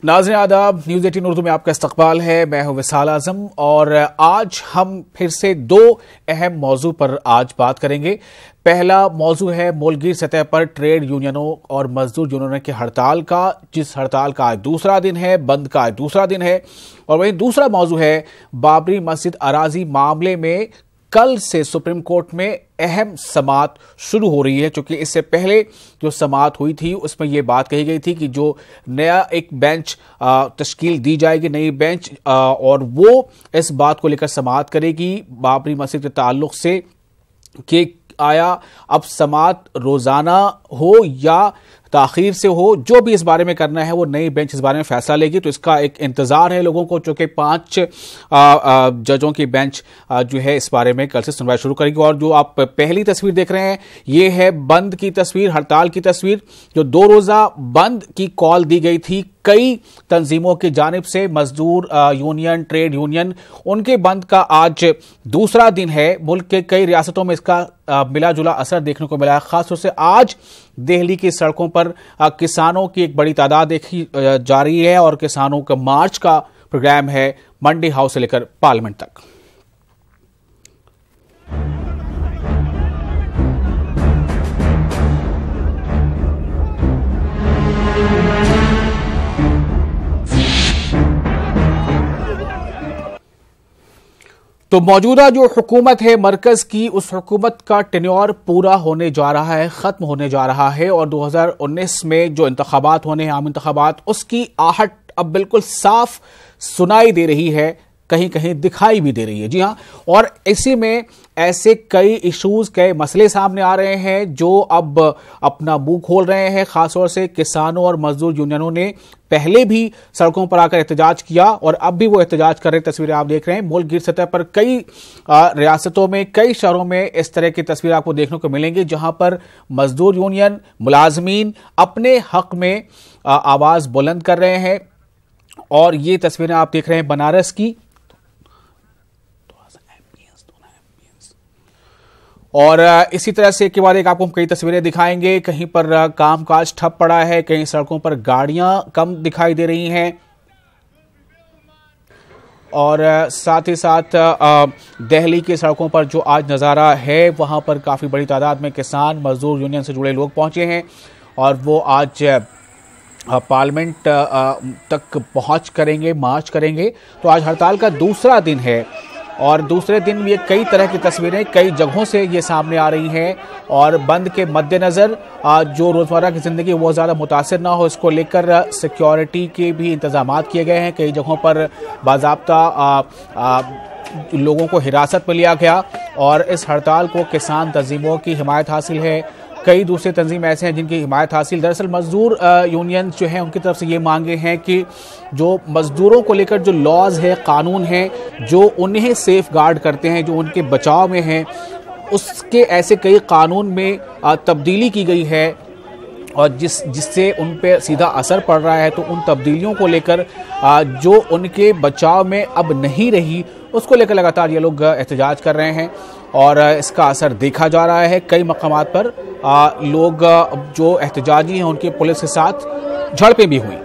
नाज़रीन आदाब, न्यूज़ 18 उर्दू में आपका इस्तकबाल है। मैं हूं विसाल आजम और आज हम फिर से दो अहम मौजू पर आज बात करेंगे। पहला मौजू है मुल्कगीर सतह पर ट्रेड यूनियनों और मजदूर यूनियनों की हड़ताल का, जिस हड़ताल का आज दूसरा दिन है, बंद का आज दूसरा दिन है। और वहीं दूसरा मौजू है बाबरी मस्जिद अराजी मामले में कल से सुप्रीम कोर्ट में अहम समाअत शुरू हो रही है, क्योंकि इससे पहले जो समाअत हुई थी उसमें यह बात कही गई थी कि जो नया एक बेंच तश्कील दी जाएगी, नई बेंच, और वो इस बात को लेकर समाअत करेगी बाबरी मस्जिद के ताल्लुक से कि आया अब समाअत रोजाना हो या ताखीर से हो, जो भी इस बारे में करना है वो नई बेंच इस बारे में फैसला लेगी। तो इसका एक इंतजार है लोगों को, जो कि 5 जजों की बेंच जो है इस बारे में कल से सुनवाई शुरू करेगी। और जो आप पहली तस्वीर देख रहे हैं ये है बंद की तस्वीर, हड़ताल की तस्वीर। जो 2 रोजा बंद की कॉल दी गई थी कई तंजीमों की जानिब से, मजदूर यूनियन, ट्रेड यूनियन, उनके बंद का आज दूसरा दिन है। मुल्क के कई रियासतों में इसका मिला जुला असर देखने को मिला है। खासतौर से आज दिल्ली की सड़कों पर किसानों की एक बड़ी तादाद देखी जा रही है और किसानों का मार्च का प्रोग्राम है मंडी हाउस से लेकर पार्लियामेंट तक। तो मौजूदा जो हुकूमत है मरकज की, उस हुकूमत का टेन्योर पूरा होने जा रहा है, खत्म होने जा रहा है। और 2019 में जो इंतखाबात होने हैं, आम इंतखाबात, उसकी आहट अब बिल्कुल साफ सुनाई दे रही है, कहीं कहीं दिखाई भी दे रही है। जी हाँ, और इसी में ऐसे कई इश्यूज, कई मसले सामने आ रहे हैं जो अब अपना मुंह खोल रहे हैं। खासतौर से किसानों और मजदूर यूनियनों ने पहले भी सड़कों पर आकर एहतजाज किया और अब भी वो एहतजाज कर रहे हैं। तस्वीरें आप देख रहे हैं मुल्कगीर सतह पर कई रियासतों में, कई शहरों में इस तरह की तस्वीरें आपको देखने को मिलेंगी, जहां पर मजदूर यूनियन, मुलाजमीन अपने हक में आवाज बुलंद कर रहे हैं। और ये तस्वीरें आप देख रहे हैं बनारस की, और इसी तरह से एक के बाद एक आपको हम कई तस्वीरें दिखाएंगे। कहीं पर कामकाज ठप पड़ा है, कहीं सड़कों पर गाड़ियां कम दिखाई दे रही हैं, और साथ ही साथ दिल्ली की सड़कों पर जो आज नज़ारा है वहां पर काफ़ी बड़ी तादाद में किसान, मजदूर यूनियन से जुड़े लोग पहुंचे हैं और वो आज पार्लियामेंट तक पहुंच करेंगे, मार्च करेंगे। तो आज हड़ताल का दूसरा दिन है और दूसरे दिन ये कई तरह की तस्वीरें कई जगहों से ये सामने आ रही हैं। और बंद के मद्देनज़र जो रोज़मर्रा की ज़िंदगी वो ज़्यादा मुतासिर ना हो, इसको लेकर सिक्योरिटी के भी इंतजाम किए गए हैं। कई जगहों पर बाज़ाब्ता लोगों को हिरासत में लिया गया और इस हड़ताल को किसान तंजीमों की हिमायत हासिल है। कई दूसरे तंजीम ऐसे हैं जिनकी हिमायत हासिल, दरअसल मजदूर यूनियन जो है उनकी तरफ से ये मांगे हैं कि जो मजदूरों को लेकर जो लॉज है, कानून है, जो उन्हें सेफ गार्ड करते हैं, जो उनके बचाव में हैं, उसके ऐसे कई कानून में तब्दीली की गई है और जिससे उन पे सीधा असर पड़ रहा है। तो उन तब्दीलियों को लेकर जो उनके बचाव में अब नहीं रही, उसको लेकर लगातार ये लोग एहतजाज कर रहे हैं और इसका असर देखा जा रहा है। कई मकामात पर लोग जो एहतजाजी हैं उनके पुलिस के साथ झड़पें भी हुई।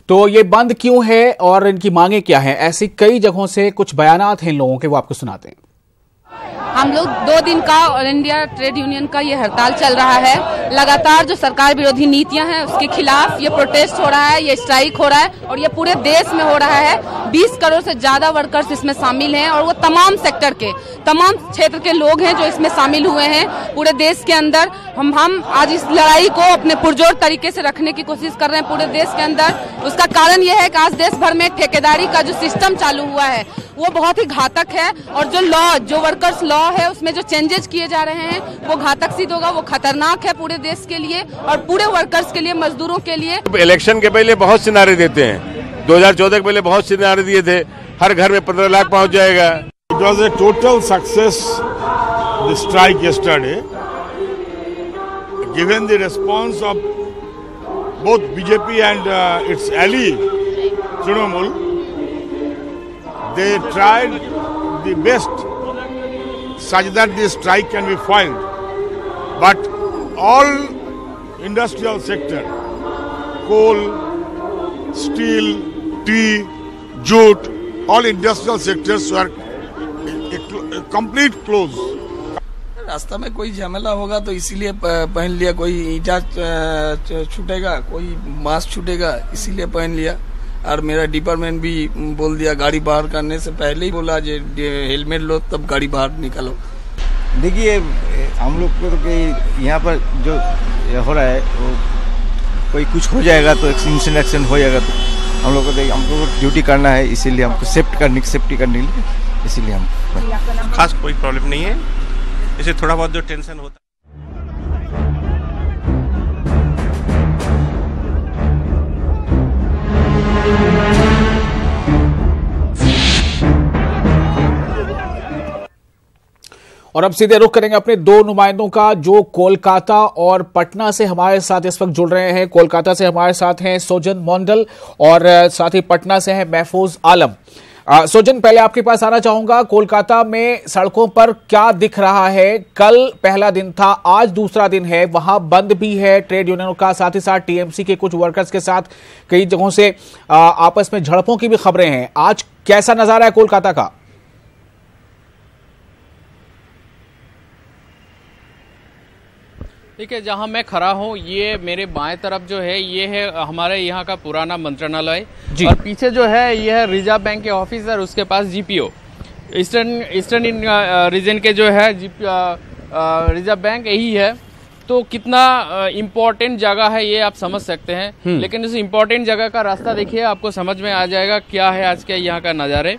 तो ये बंद क्यों है और इनकी मांगे क्या हैं, ऐसी कई जगहों से कुछ बयानात हैं इन लोगों के, वो आपको सुनाते हैं। हम लोग 2 दिन का ऑल इंडिया ट्रेड यूनियन का ये हड़ताल चल रहा है। लगातार जो सरकार विरोधी नीतियां हैं उसके खिलाफ ये प्रोटेस्ट हो रहा है, ये स्ट्राइक हो रहा है और ये पूरे देश में हो रहा है। 20 करोड़ से ज्यादा वर्कर्स इसमें शामिल हैं और वो तमाम सेक्टर के, तमाम क्षेत्र के लोग हैं जो इसमें शामिल हुए हैं पूरे देश के अंदर। हम आज इस लड़ाई को अपने पुरजोर तरीके से रखने की कोशिश कर रहे हैं पूरे देश के अंदर। उसका कारण यह है कि आज देश भर में ठेकेदारी का जो सिस्टम चालू हुआ है वो बहुत ही घातक है और जो वर्कर्स लॉ है उसमें जो चेंजेस किए जा रहे हैं वो घातक सिद्ध होगा, वो खतरनाक है पूरे देश के लिए और पूरे वर्कर्स के लिए, मजदूरों के लिए। इलेक्शन के पहले बहुत सिनारे देते हैं, 2014 के पहले बहुत सिनारे दिए थे, हर घर में 15 लाख पहुंच जाएगा। It was a total success the strike yesterday, given the response of both BJP and its ally Trinamool. they tried the best such that the strike can be filed. But all industrial sector, coal, steel, tea, jute, all industrial sectors were complete close. रास्ता में कोई झमेला होगा तो इसीलिए पहन लिया, कोई ईंटा छूटेगा, कोई मास्क छूटेगा, इसीलिए पहन लिया। और मेरा डिपार्टमेंट भी बोल दिया गाड़ी बाहर करने से पहले ही बोला जे हेलमेट लो तब गाड़ी बाहर निकालो। देखिए हम लोग को तो यहाँ पर जो हो रहा है वो कोई कुछ हो जाएगा तो एक्सीडेंट हो जाएगा तो हम लोग को हमको ड्यूटी करना है, इसीलिए हमको सेफ्टी करने के लिए इसीलिए हम खास कोई प्रॉब्लम नहीं है। इसे थोड़ा बहुत जो टेंशन होता है। और अब सीधे रुख करेंगे अपने दो नुमाइंदों का जो कोलकाता और पटना से हमारे साथ इस वक्त जुड़ रहे हैं। कोलकाता से हमारे साथ हैं सोजन मोंडल और साथ ही पटना से हैं महफूज आलम। सोजन, पहले आपके पास आना चाहूंगा, कोलकाता में सड़कों पर क्या दिख रहा है? कल पहला दिन था, आज दूसरा दिन है, वहां बंद भी है ट्रेड यूनियनों का, साथ ही साथ टीएमसी के कुछ वर्कर्स के साथ कई जगहों से आपस में झड़पों की भी खबरें हैं। आज कैसा नजारा है कोलकाता का? देखिए, जहां मैं खड़ा हूं ये मेरे बाएं तरफ जो है ये है हमारे यहाँ का पुराना मंत्रालय और पीछे जो है ये है रिजर्व बैंक के ऑफिस और उसके पास जीपीओ ईस्टर्न रीजन के जो है रिजर्व बैंक यही है। तो कितना इम्पोर्टेंट जगह है ये आप समझ सकते हैं। लेकिन उस इम्पोर्टेंट जगह का रास्ता देखिए, आपको समझ में आ जाएगा क्या है आज के यहाँ का नज़ारे।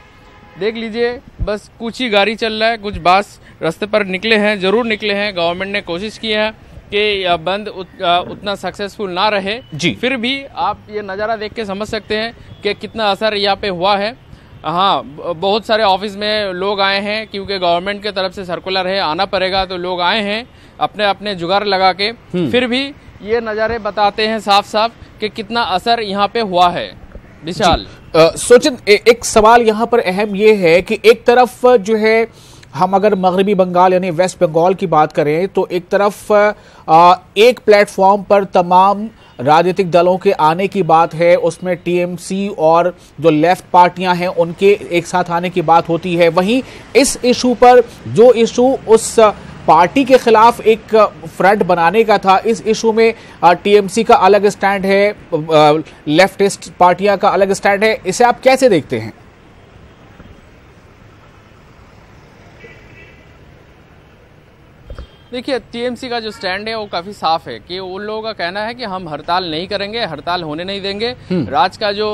देख लीजिए, बस कुछ ही गाड़ी चल रहा है, कुछ बस रास्ते पर निकले हैं, जरूर निकले हैं। गवर्नमेंट ने कोशिश की है कि बंद उतना सक्सेसफुल ना रहे, फिर भी आप ये नज़ारा देख के समझ सकते हैं कि कितना असर यहाँ पे हुआ है। हाँ, बहुत सारे ऑफिस में लोग आए हैं क्योंकि गवर्नमेंट के तरफ से सर्कुलर है, आना पड़ेगा, तो लोग आए हैं अपने अपने जुगाड़ लगा के। फिर भी ये नज़ारे बताते हैं साफ साफ कि कितना असर यहाँ पे हुआ है। विशाल, सोचन, एक सवाल यहाँ पर अहम ये है कि एक तरफ जो है हम अगर मगरबी बंगाल यानी वेस्ट बंगाल की बात करें तो एक तरफ एक प्लेटफॉर्म पर तमाम राजनीतिक दलों के आने की बात है, उसमें टीएमसी और जो लेफ्ट पार्टियां हैं उनके एक साथ आने की बात होती है। वहीं इस इशू पर जो इशू उस पार्टी के खिलाफ एक फ्रंट बनाने का था, इस इशू में टीएमसी का अलग स्टैंड है, लेफ्टिस्ट पार्टियां का अलग स्टैंड है, इसे आप कैसे देखते हैं? देखिए, टीएमसी का जो स्टैंड है वो काफी साफ है कि उन लोगों का कहना है कि हम हड़ताल नहीं करेंगे, हड़ताल होने नहीं देंगे। राज्य का जो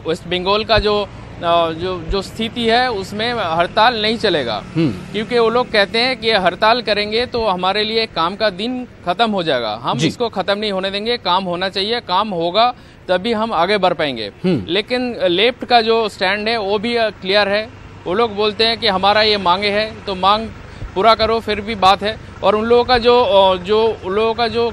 वेस्ट बंगाल का जो स्थिति है उसमें हड़ताल नहीं चलेगा, क्योंकि वो लोग कहते हैं कि हड़ताल करेंगे तो हमारे लिए काम का दिन खत्म हो जाएगा। हम इसको खत्म नहीं होने देंगे, काम होना चाहिए, काम होगा तभी हम आगे बढ़ पाएंगे। लेकिन लेफ्ट का जो स्टैंड है वो भी क्लियर है। वो लोग बोलते हैं कि हमारा ये मांगे है तो मांग पूरा करो, फिर भी बात है। और उन लोगों का जो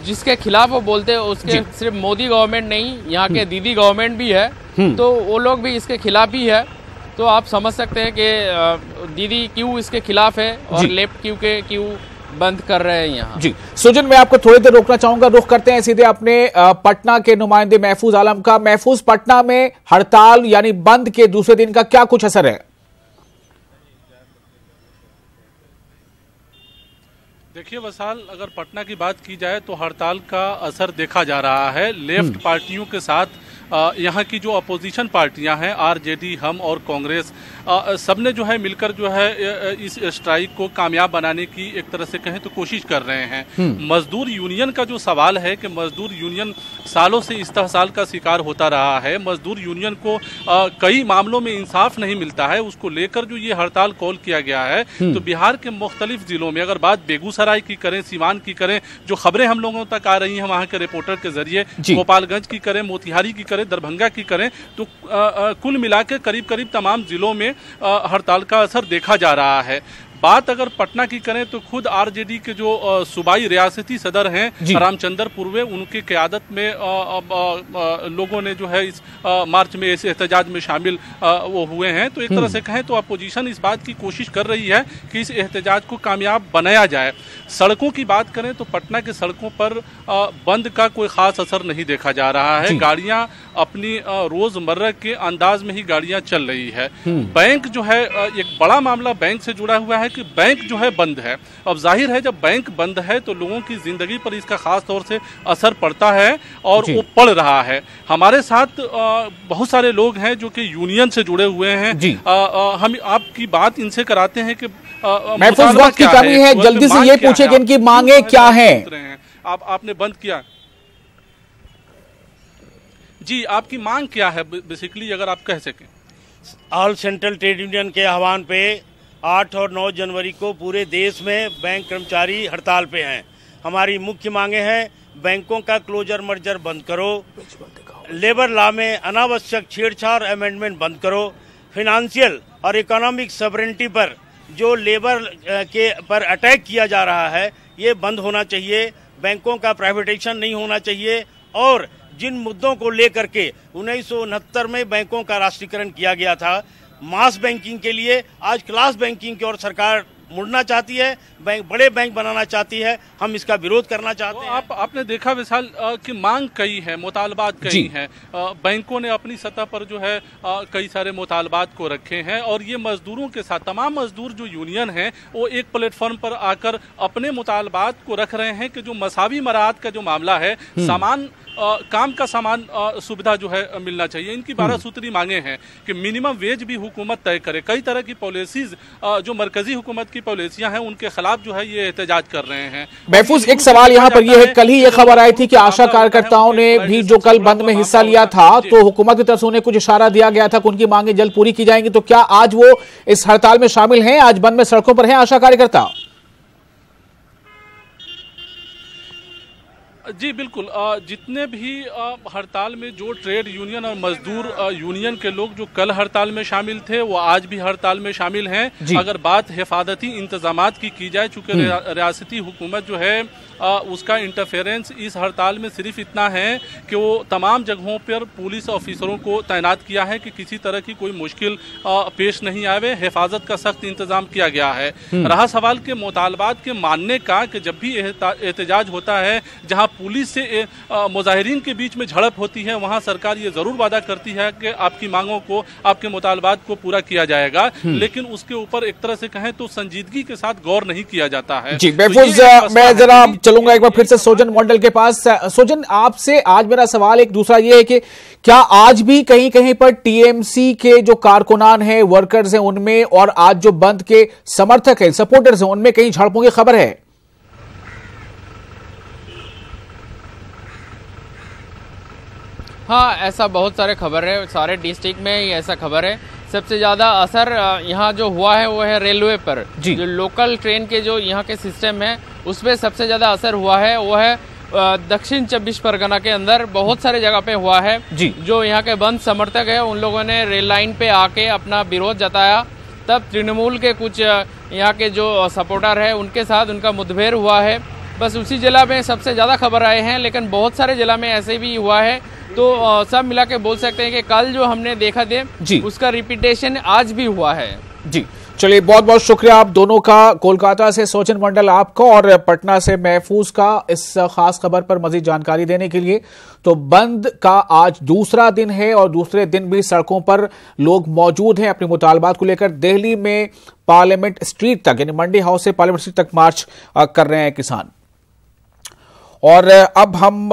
जिसके खिलाफ वो बोलते हैं उसके सिर्फ मोदी गवर्नमेंट नहीं, यहाँ के दीदी गवर्नमेंट भी है, तो वो लोग भी इसके खिलाफ ही है। तो आप समझ सकते हैं कि दीदी क्यों इसके खिलाफ है और लेफ्ट क्यों बंद कर रहे हैं यहाँ। जी सुजन, मैं आपको थोड़ी देर रोकना चाहूंगा, रुख करते हैं सीधे अपने पटना के नुमाइंदे महफूज आलम का। महफूज, पटना में हड़ताल यानी बंद के दूसरे दिन का क्या कुछ असर है? देखिए वसाल, अगर पटना की बात की जाए तो हड़ताल का असर देखा जा रहा है। लेफ्ट पार्टियों के साथ यहाँ की जो अपोजिशन पार्टियां हैं, आरजेडी, हम और कांग्रेस, सबने जो है मिलकर जो है इस स्ट्राइक को कामयाब बनाने की एक तरह से कहें तो कोशिश कर रहे हैं। मजदूर यूनियन का जो सवाल है कि मजदूर यूनियन सालों से इस्तेहसाल का शिकार होता रहा है, मजदूर यूनियन को कई मामलों में इंसाफ नहीं मिलता है, उसको लेकर जो ये हड़ताल कॉल किया गया है। तो बिहार के मुख्तलिफ जिलों में, अगर बात बेगूसराय की करें, सीवान की करें, जो खबरें हम लोगों तक आ रही हैं वहां के रिपोर्टर के जरिए, गोपालगंज की करें, मोतिहारी की करें, दरभंगा की करें, तो कुल मिलाकर करीब करीब तमाम जिलों में हड़ताल का असर देखा जा रहा है। बात अगर पटना की करें तो खुद आरजेडी के जो सूबाई रियासती सदर हैं रामचंद्र पूर्वे, उनकी क़यादत में लोगों ने जो है इस मार्च में ऐसे एहतजाज में शामिल वो हुए हैं। तो एक तरह से कहें तो अपोजिशन इस बात की कोशिश कर रही है कि इस एहतजाज को कामयाब बनाया जाए। सड़कों की बात करें तो पटना के सड़कों पर बंद का कोई खास असर नहीं देखा जा रहा है। गाड़ियां अपनी रोजमर्रा के अंदाज में ही गाड़ियां चल रही है। बैंक जो है, एक बड़ा मामला बैंक से जुड़ा हुआ है कि बैंक जो है बंद है। अब जाहिर है जब बैंक बंद है तो लोगों की जिंदगी पर इसका खास तौर से असर पड़ता है और वो पड़ रहा है। हमारे साथ बहुत सारे लोग हैं जो कि यूनियन से जुड़े हुए हैं। हम आपकी बात इनसे कराते हैं कि महफूज वक्त की कमी है, जल्दी से ये पूछे कि इनकी मांगे क्या हैं। आपने बंद किया जी, आपकी मांग क्या है बेसिकली, अगर आप कह सकें? ऑल सेंट्रल ट्रेड यूनियन के आह्वान पे 8 और 9 जनवरी को पूरे देश में बैंक कर्मचारी हड़ताल पे हैं। हमारी मुख्य मांगे हैं, बैंकों का क्लोजर मर्जर बंद करो, लेबर लॉ में अनावश्यक छेड़छाड़ अमेंडमेंट बंद करो, फिनेंशियल और इकोनॉमिक सॉवरेनिटी पर जो लेबर के पर अटैक किया जा रहा है ये बंद होना चाहिए, बैंकों का प्राइवेटाइजेशन नहीं होना चाहिए और जिन मुद्दों को लेकर के 1969 में बैंकों का राष्ट्रीयकरण किया गया था, मास बैंकिंग के लिए आज क्लास बैंकिंग की ओर सरकार मुड़ना चाहती है, बैंक बड़े बैंक बनाना चाहती है, हम इसका विरोध करना चाहते हैं। आपने देखा विशाल कि मांग कई है, मुतालबात कई हैं। बैंकों ने अपनी सतह पर जो है कई सारे मुतालबात को रखे हैं और ये मजदूरों के साथ तमाम मजदूर जो यूनियन हैं वो एक प्लेटफॉर्म पर आकर अपने मुतालबात को रख रहे हैं कि जो मसावी मराहत का जो मामला है, सामान काम का सामान सुविधा जो है मिलना चाहिए। इनकी 12 सूत्री मांगे हैं कि मिनिमम वेज भी हुकूमत तय करे। कई तरह की पॉलिसीज जो मरकजी हुकूमत की पॉलिसियां हैं उनके खिलाफ जो है ये एहतजाज कर रहे हैं। महफूज, एक सवाल यहाँ पर ये है, कल ही ये खबर आई थी कि आशा कार्यकर्ताओं ने भी जो कल बंद में हिस्सा लिया था तो हुकूमत की तरफ से उन्हें कुछ इशारा दिया गया था कि उनकी मांगे जल्द पूरी की जाएंगी। तो क्या आज वो इस हड़ताल में शामिल हैं? आज बंद में सड़कों पर हैं आशा कार्यकर्ता? जी बिल्कुल, जितने भी हड़ताल में जो ट्रेड यूनियन और मजदूर यूनियन के लोग जो कल हड़ताल में शामिल थे वो आज भी हड़ताल में शामिल हैं। अगर बात हिफाजती इंतजामात की जाए, चूंकि रियासती हुकूमत जो है उसका इंटरफेरेंस इस हड़ताल में सिर्फ इतना है कि वो तमाम जगहों पर पुलिस ऑफिसरों को तैनात किया है कि किसी तरह की कोई मुश्किल पेश नहीं आवे। हिफाजत का सख्त इंतजाम किया गया है। रहा सवाल के मुतालबात के मानने का कि जब भी एहतजाज होता है जहां पुलिस से मुजाहिरीन के बीच में झड़प होती है वहां सरकार ये जरूर वादा करती है कि आपकी मांगों को, आपके मुतालबात को पूरा किया जाएगा, लेकिन उसके ऊपर एक तरह से कहें तो संजीदगी के साथ गौर नहीं किया जाता है। जी महफूज, मैं जरा चलूंगा एक बार फिर से सोजन मंडल के पास। सोजन, आपसे आज मेरा सवाल एक दूसरा ये है कि क्या आज भी कहीं कहीं पर टीएमसी के जो कारकुनान हैं, वर्कर्स हैं, उनमें और आज जो बंद के समर्थक हैं, सपोर्टर्स हैं, उनमें कहीं झड़पों की खबर है? हाँ, ऐसा बहुत सारे खबर है, सारे डिस्ट्रिक्ट में ही ऐसा खबर है। सबसे ज़्यादा असर यहाँ जो हुआ है वो है रेलवे पर। जो लोकल ट्रेन के जो यहाँ के सिस्टम है उस पर सबसे ज़्यादा असर हुआ है वो है दक्षिण 24 परगना के अंदर बहुत सारे जगह पे हुआ है। जो यहाँ के बंद समर्थक है उन लोगों ने रेल लाइन पे आके अपना विरोध जताया, तब तृणमूल के कुछ यहाँ के जो सपोर्टर है उनके साथ उनका मुठभेड़ हुआ है। बस उसी जिला में सबसे ज़्यादा खबर आए हैं, लेकिन बहुत सारे जिला में ऐसे भी हुआ है। तो सब मिला के बोल सकते हैं कि कल जो हमने देखा थे उसका रिपीटेशन आज भी हुआ है। जी चलिए, बहुत बहुत शुक्रिया आप दोनों का। कोलकाता से सोजन मंडल आपका और पटना से महफूज का इस खास खबर पर मजीद जानकारी देने के लिए। तो बंद का आज दूसरा दिन है और दूसरे दिन भी सड़कों पर लोग मौजूद हैं अपने मुतालबात को लेकर। दिल्ली में पार्लियामेंट स्ट्रीट तक, यानी मंडी हाउस से पार्लियामेंट स्ट्रीट तक मार्च कर रहे हैं किसान। और अब हम